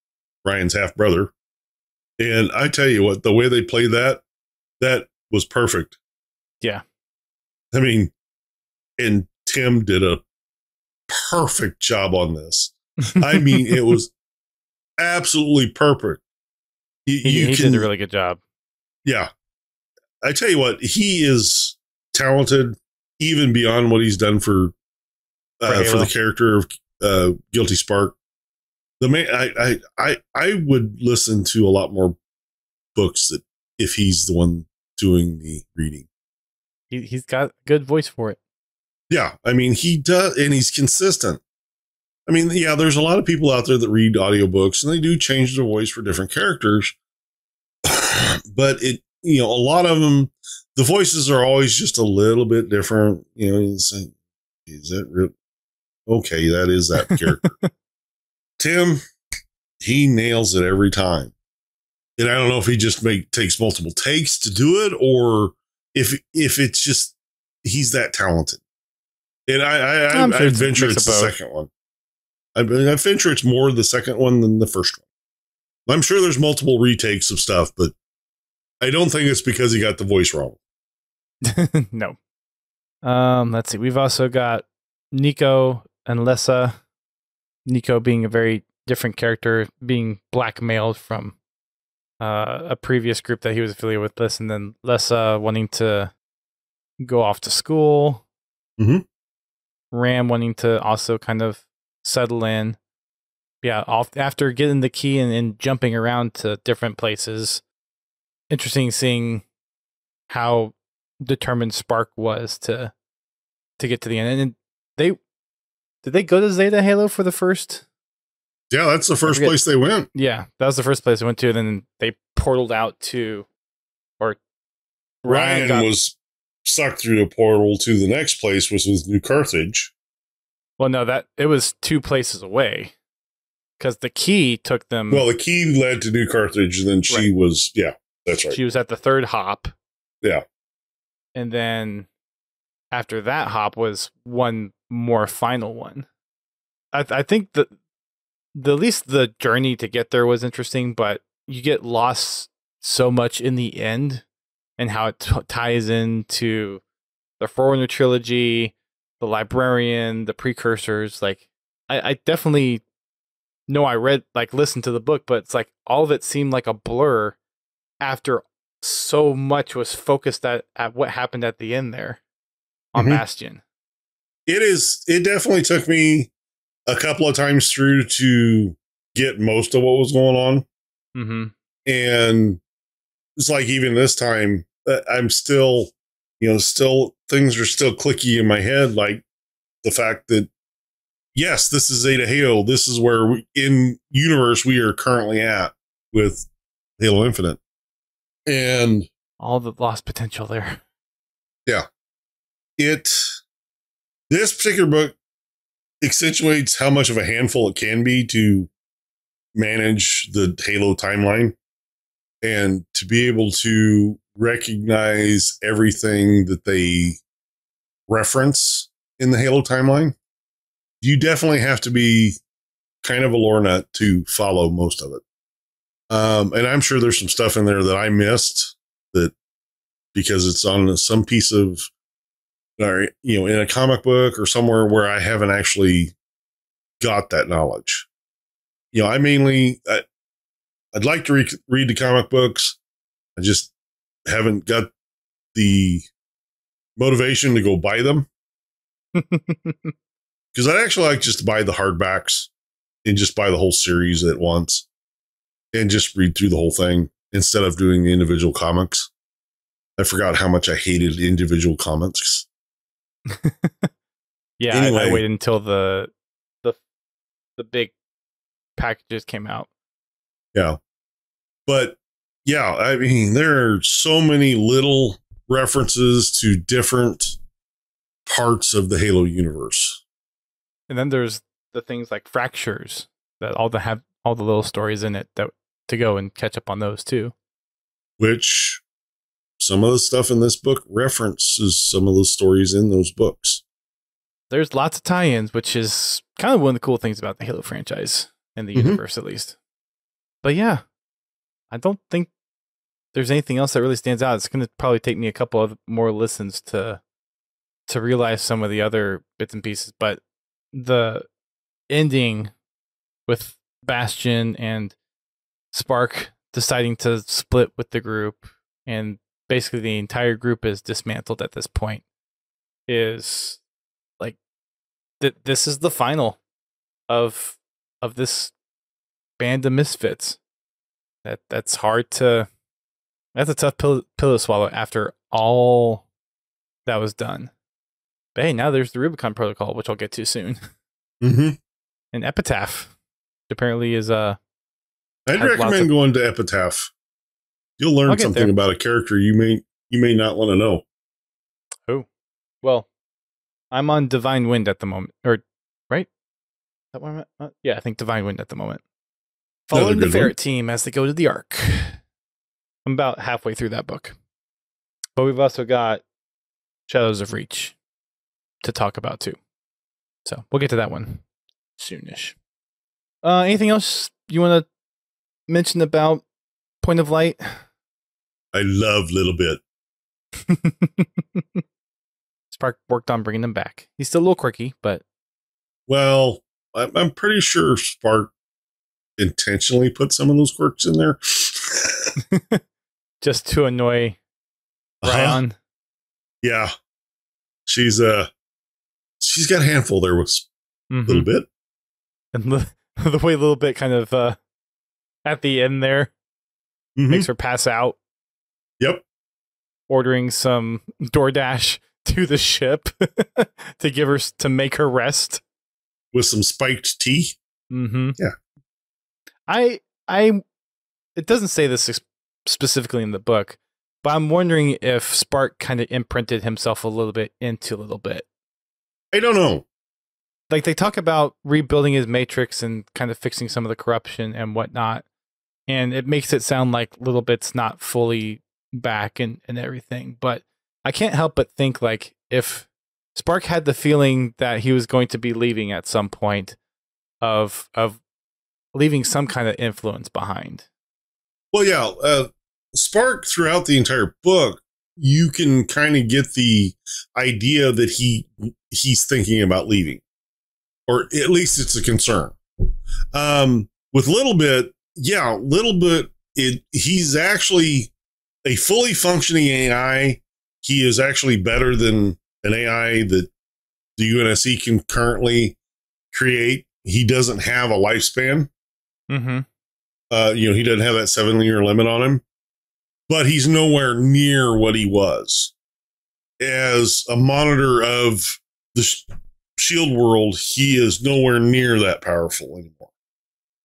Ryan's half brother. And I tell you what, the way they played that was perfect. Yeah. I mean, and Tim did a perfect job on this. I mean, it was absolutely perfect. He did a really good job. Yeah. I tell you what, he is talented even beyond what he's done for the character of Guilty Spark. The man, I would listen to a lot more books that if he's the one doing the reading. He's got a good voice for it. Yeah, I mean, he does, and he's consistent. I mean, yeah, there's a lot of people out there that read audiobooks and they do change their voice for different characters. But it, you know, a lot of them, the voices are always just a little bit different. You know, it's like, is that real? Okay, that is that character. Tim, he nails it every time. And I don't know if he just takes multiple takes to do it, or if it's just he's that talented. And I venture it's the second one. I venture it's more the second one than the first one. I'm sure there's multiple retakes of stuff, but I don't think it's because he got the voice wrong. No. Let's see. We've also got Nico and Lessa. Nico being a very different character, being blackmailed from a previous group that he was affiliated with this, and then Lessa wanting to go off to school. Mm-hmm. Ram wanting to also kind of settle in. Yeah, after getting the key and jumping around to different places. Interesting seeing how determined Spark was to get to the end. And did they go to Zeta Halo for the first? Yeah, that's the first place they went. Yeah, that was the first place they went to. And then they portaled out to, or Ryan was sucked through a portal to the next place, which was New Carthage. Well, no, it was 2 places away because the key took them. Well, the key led to New Carthage, and then she was, yeah, that's right. She was at the 3rd hop. Yeah. And then after that hop was one more final one. I think that at least the journey to get there was interesting, but you get lost so much in the end and how it ties into the Forerunner trilogy, the Librarian, the Precursors. Like, I definitely know I listened to the book, but it's like all of it seemed like a blur after so much was focused at what happened at the end there on Bastion. It definitely took me a couple of times through to get most of what was going on. Mm-hmm. And it's like, even this time, I'm still, things are still clicky in my head. Like the fact that, yes, this is Zeta Halo. This is where in universe we are currently at with Halo Infinite. And all the lost potential there. Yeah. This particular book accentuates how much of a handful it can be to manage the Halo timeline and to be able to recognize everything that they reference in the Halo timeline. You definitely have to be kind of a lore nut to follow most of it. And I'm sure there's some stuff in there that I missed because it's on some piece of, or, in a comic book or somewhere where I haven't actually got that knowledge. I'd like to read the comic books. I just haven't got the motivation to go buy them. Because I'd actually like just to buy the hardbacks and just buy the whole series at once and just read through the whole thing instead of doing the individual comics. I forgot how much I hated individual comics. Yeah, anyway. I waited until the big packages came out. Yeah. But yeah, I mean, there are so many little references to different parts of the Halo universe. And then there's the things like fractures that have all the little stories in it that to go and catch up on those too. Which some of the stuff in this book references some of the stories in those books. There's lots of tie-ins, which is kind of one of the cool things about the Halo franchise in the universe, at least. But yeah, I don't think there's anything else that really stands out. It's going to probably take me a couple of more listens to realize some of the other bits and pieces. But the ending with Bastion and Spark deciding to split with the group, and basically the entire group is dismantled at this point, is like this is the final of this band of misfits. That's hard to. That's a tough pill to swallow after all that was done. But hey, now there's the Rubicon Protocol, which I'll get to soon. Mm-hmm. And Epitaph apparently is I'd recommend going to Epitaph. You'll learn something about a character you may not want to know. Oh, well, I'm on Divine Wind at the moment, or right? Is that what I'm at? Yeah, I think Divine Wind at the moment. Following the Ferret team as they go to the Ark. I'm about halfway through that book. But we've also got Shadows of Reach to talk about too. So we'll get to that one soonish. Anything else you want to mention about Point of Light? I love Little Bit. Spark worked on bringing him back. He's still a little quirky, but... Well, I'm pretty sure Spark intentionally put some of those quirks in there. Just to annoy Ryan. Yeah. She's got a handful there with Little Bit. And the way Little Bit kind of at the end there makes her pass out. Yep. Ordering some DoorDash to the ship to make her rest. With some spiked tea. Mm-hmm. Yeah. It doesn't say this specifically in the book, but I'm wondering if Spark kind of imprinted himself a little bit into Little Bit. I don't know. Like, they talk about rebuilding his matrix and kind of fixing some of the corruption and whatnot, and it makes it sound like Little Bit's not fully back and everything, but I can't help but think, like, if Spark had the feeling that he was going to be leaving at some point, of leaving some kind of influence behind. Well, yeah, Spark throughout the entire book, you can kind of get the idea that he's thinking about leaving, or at least it's a concern. With Little Bit, he's actually a fully functioning AI. He is actually better than an AI that the UNSC can currently create. He doesn't have a lifespan. Mm-hmm. He doesn't have that 7-year limit on him, but he's nowhere near what he was. As a monitor of the shield world, he is nowhere near that powerful anymore.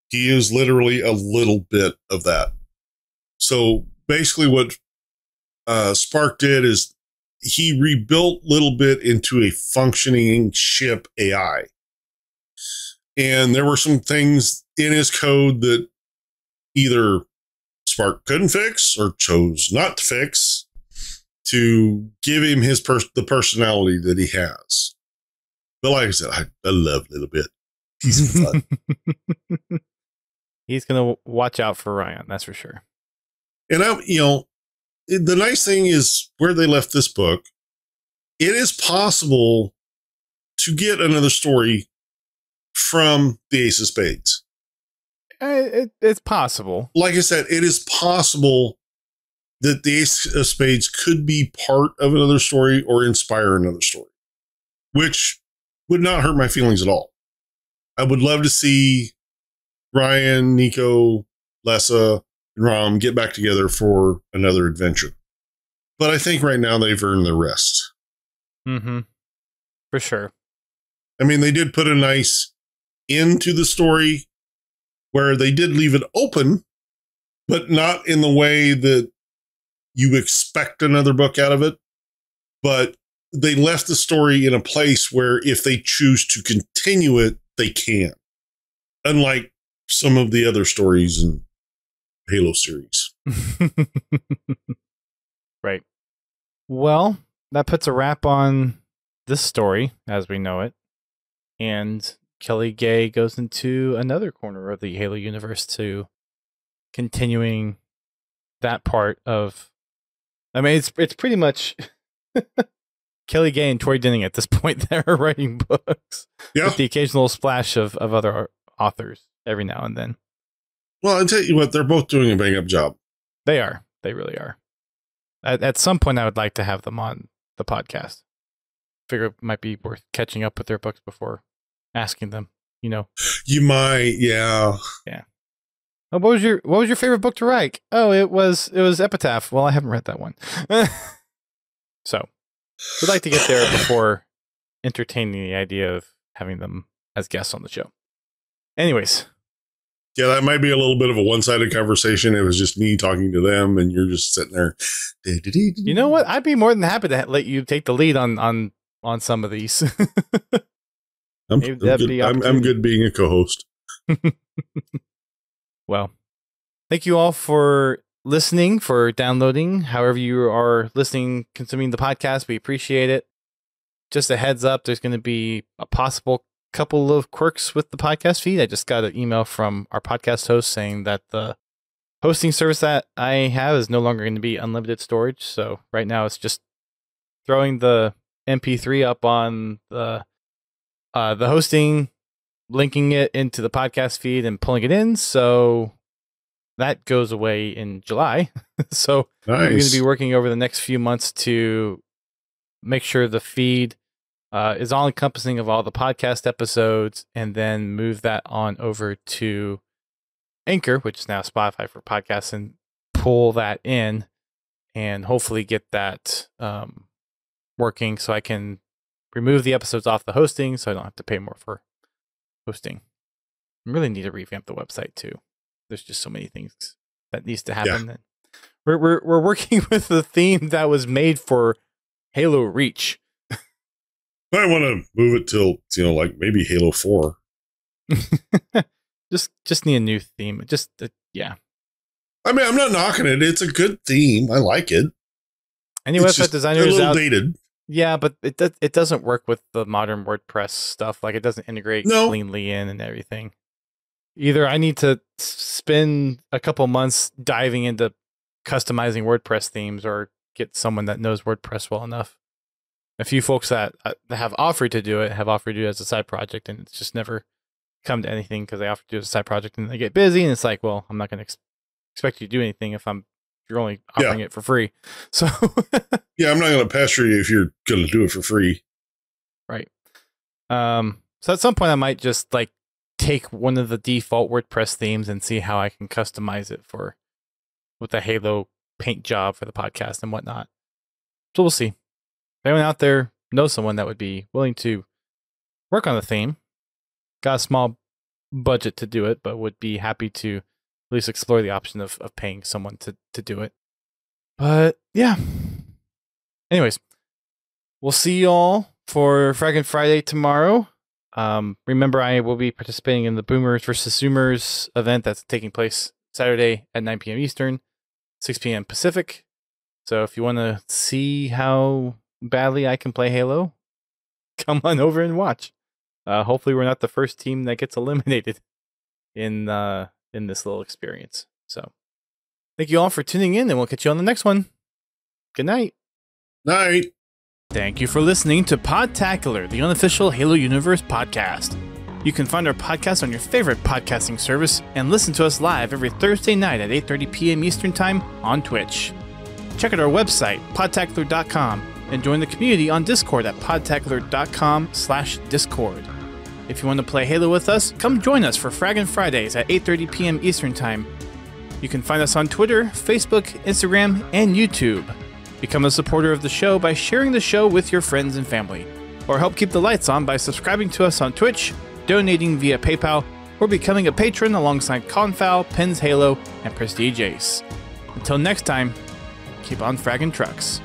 He is literally a little bit of that. So basically what Spark did is he rebuilt Little Bit into a functioning ship AI. And there were some things in his code that either Spark couldn't fix or chose not to fix to give him the personality that he has. But like I said, I love Little Bit. He's fun. He's going to watch out for Ryan, that's for sure. And the nice thing is where they left this book, it is possible to get another story from the Ace of Spades. It's possible. Like I said, it is possible that the Ace of Spades could be part of another story or inspire another story, which would not hurt my feelings at all. I would love to see Ryan, Nico, Lessa, and Rom get back together for another adventure. But I think right now they've earned their rest. Mm-hmm. For sure. I mean, they did put a nice end to the story where they did leave it open, but not in the way that you expect another book out of it. But they left the story in a place where if they choose to continue it, they can. Unlike some of the other stories in Halo series. Right. Well, that puts a wrap on this story as we know it. And Kelly Gay goes into another corner of the Halo universe to continuing that part of. I mean, it's pretty much Kelly Gay and Tori Denning at this point that are writing books. Yeah. With the occasional splash of other authors every now and then. Well, I'll tell you what, they're both doing a bang up job. They are. They really are. At some point, I would like to have them on the podcast. Figure it might be worth catching up with their books before asking them, you know. You might, yeah. Yeah. Oh, what was your favorite book to write? Oh, it was Epitaph. Well, I haven't read that one. So, we'd like to get there before entertaining the idea of having them as guests on the show. Anyways. Yeah, that might be a little bit of a one-sided conversation. It was just me talking to them, and you're just sitting there. You know what? I'd be more than happy to let you take the lead on some of these. I'm good being a co-host. Well, thank you all for listening, for downloading. However you are listening, consuming the podcast, we appreciate it. Just a heads up, there's going to be a possible couple of quirks with the podcast feed. I just got an email from our podcast host saying that the hosting service that I have is no longer going to be unlimited storage. So right now it's just throwing the MP3 up on the hosting, linking it into the podcast feed and pulling it in. So that goes away in July. So nice. I'm going to be working over the next few months to make sure the feed is all encompassing of all the podcast episodes, and then move that on over to Anchor, which is now Spotify for podcasts, and pull that in and hopefully get that working so I can remove the episodes off the hosting so I don't have to pay more for hosting. I really need to revamp the website too. There's just so many things that needs to happen. Yeah. We're working with the theme that was made for Halo Reach. I want to move it till, like maybe Halo 4. just need a new theme. Yeah. I mean, I'm not knocking it. It's a good theme. I like it. Any website designers a little dated. Yeah, but it doesn't work with the modern WordPress stuff. Like, it doesn't integrate cleanly in and everything. Either I need to spend a couple months diving into customizing WordPress themes, or get someone that knows WordPress well enough. A few folks that have offered to do it have offered to do it as a side project, and it's just never come to anything because they offer to do it as a side project and they get busy, and it's like, well, I'm not going to expect you to do anything if you're only offering it for free. So yeah, I'm not going to pester you if you're going to do it for free. Right. So at some point I might just like take one of the default WordPress themes and see how I can customize it with a Halo paint job for the podcast and whatnot. So we'll see. If anyone out there knows someone that would be willing to work on the theme, got a small budget to do it, but would be happy to at least explore the option of paying someone to do it. But yeah. Anyways, we'll see you all for Fragging Friday tomorrow. Remember, I will be participating in the Boomers versus Zoomers event that's taking place Saturday at 9 p.m. Eastern, 6 p.m. Pacific. So if you want to see how badly I can play Halo, come on over and watch. Hopefully we're not the first team that gets eliminated in this little experience. So thank you all for tuning in, and we'll catch you on the next one. Good night. Night. Thank you for listening to Podtacular, the unofficial Halo Universe podcast. You can find our podcast on your favorite podcasting service and listen to us live every Thursday night at 8:30 p.m. Eastern Time on Twitch. Check out our website, podtacular.com, and join the community on Discord at podtacular.com/discord. If you want to play Halo with us, come join us for Fraggin' Fridays at 8:30 p.m. Eastern Time. You can find us on Twitter, Facebook, Instagram, and YouTube. Become a supporter of the show by sharing the show with your friends and family, or help keep the lights on by subscribing to us on Twitch, donating via PayPal, or becoming a patron alongside Confowl, Pins Halo, and Prestige Ace. Until next time, keep on fragging trucks.